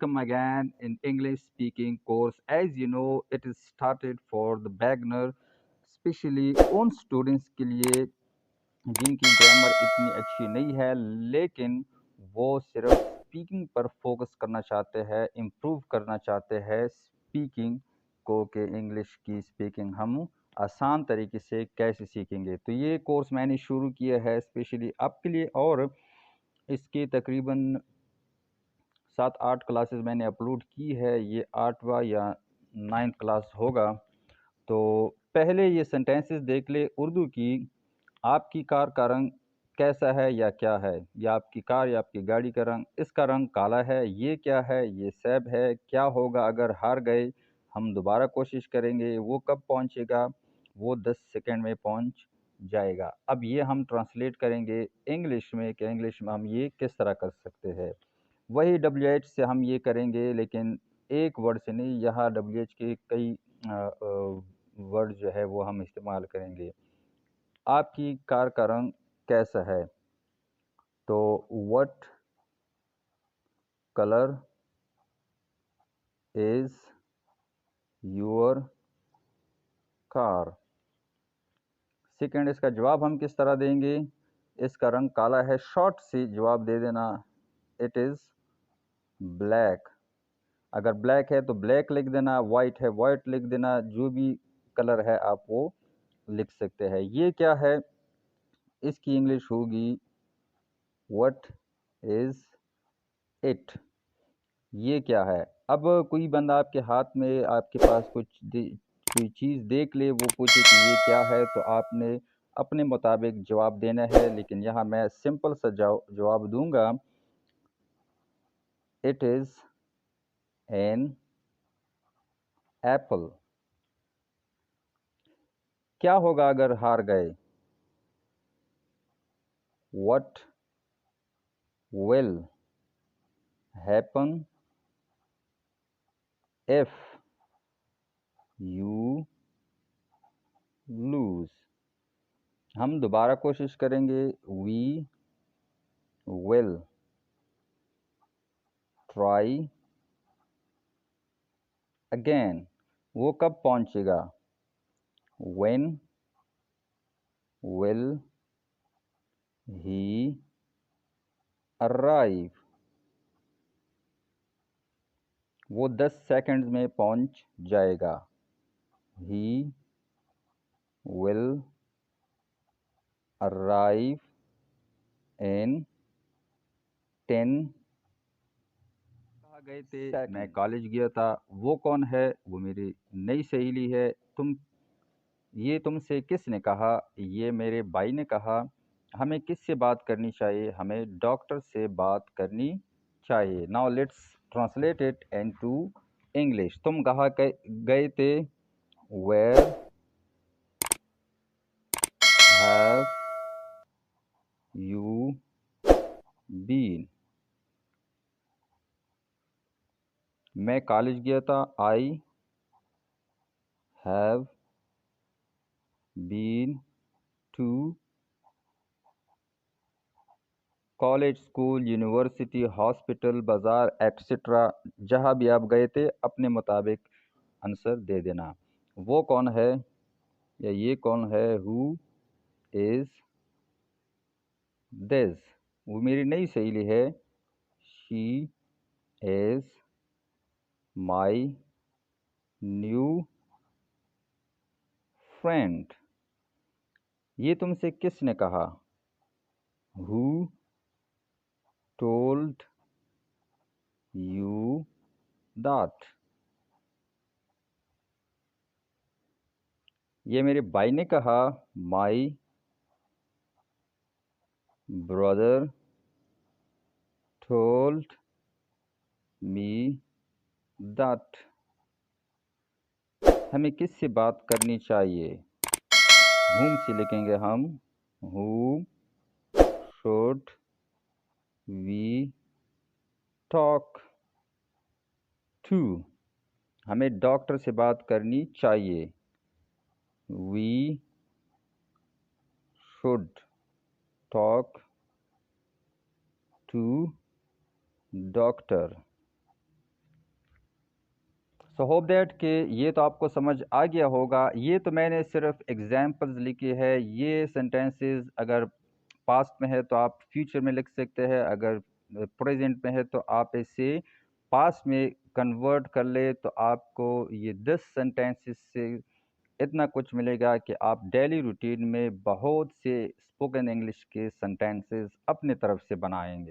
welcome again in English speaking course. As you know, it is started for the beginner, especially उन students के लिए जिनकी grammar इतनी अच्छी नहीं है, लेकिन वो सिर्फ स्पीकिंग पर फोकस करना चाहते हैं, इम्प्रूव करना चाहते हैं स्पीकिंग को, कि इंग्लिश की स्पीकिंग हम आसान तरीके से कैसे सीखेंगे। तो ये कोर्स मैंने शुरू किया है स्पेशली आपके लिए, और इसके तकरीबन 7-8 क्लासेस मैंने अपलोड की है। ये 8वां या 9th क्लास होगा। तो पहले ये सेंटेंसेस देख ले उर्दू की। आपकी कार का रंग कैसा है या क्या है? या आपकी कार या आपकी गाड़ी का रंग, इसका रंग काला है। ये क्या है? ये सेब है। क्या होगा अगर हार गए? हम दोबारा कोशिश करेंगे। वो कब पहुंचेगा? वो 10 सेकंड में पहुंच जाएगा। अब ये हम ट्रांसलेट करेंगे इंग्लिश में कि इंग्लिश में हम ये किस तरह कर सकते हैं। वही WH से हम ये करेंगे, लेकिन एक वर्ड से नहीं। यहाँ WH के कई वर्ड जो है वो हम इस्तेमाल करेंगे। आपकी कार का रंग कैसा है? तो what colour is your car? Second, इसका जवाब हम किस तरह देंगे? इसका रंग काला है। शॉर्ट से जवाब दे देना, इट इज़ ब्लैक। अगर ब्लैक है तो ब्लैक लिख देना, वाइट है वाइट लिख देना, जो भी कलर है आप वो लिख सकते हैं। ये क्या है? इसकी इंग्लिश होगी व्हाट इज इट? ये क्या है? अब कोई बंदा आपके हाथ में, आपके पास कोई चीज़ देख ले, वो पूछे कि ये क्या है, तो आपने अपने मुताबिक जवाब देना है। लेकिन यहाँ मैं सिंपल सा जवाब दूंगा, इट इज़ एन एप्पल। क्या होगा अगर हार गए? What will happen if you lose? हम दोबारा कोशिश करेंगे। We will try again. वो कब पहुंचेगा? When will he arrive? वो 10 सेकंड्स में पहुंच जाएगा। He will arrive in 10। कहाँ गए थे? मैं कॉलेज गया था। वो कौन है? वो मेरी नई सहेली है। ये तुमसे किसने कहा? ये मेरे भाई ने कहा। हमें किससे बात करनी चाहिए? हमें डॉक्टर से बात करनी चाहिए। Now let's translate it into English. तुम कहाँ गए थे? Where have you been? मैं कॉलेज गया था। I have been to college, school, university, hospital, बाज़ार, एट्सेट्रा। जहाँ भी आप गए थे अपने मुताबिक आंसर दे देना। वो कौन है या ये कौन है? Who is this? वो मेरी नई सहेली है। She is my new friend. ये तुमसे किसने कहा? Who told you that? ये मेरे भाई ने कहा। My brother told me that. हमें किससे बात करनी चाहिए? whom से लिखेंगे हम। whom should we talk to? हमें डॉक्टर से बात करनी चाहिए। we should talk to doctor। So hope that कि ये तो आपको समझ आ गया होगा। ये तो मैंने सिर्फ एग्जांपल्स लिखे हैं। ये सेंटेंसेस अगर पास्ट में है तो आप फ्यूचर में लिख सकते हैं, अगर प्रेजेंट में है तो आप इसे पास्ट में कन्वर्ट कर ले तो आपको ये 10 सेंटेंसेस से इतना कुछ मिलेगा कि आप डेली रूटीन में बहुत से स्पोकन इंग्लिश के सेंटेंसेस अपने तरफ से बनाएंगे।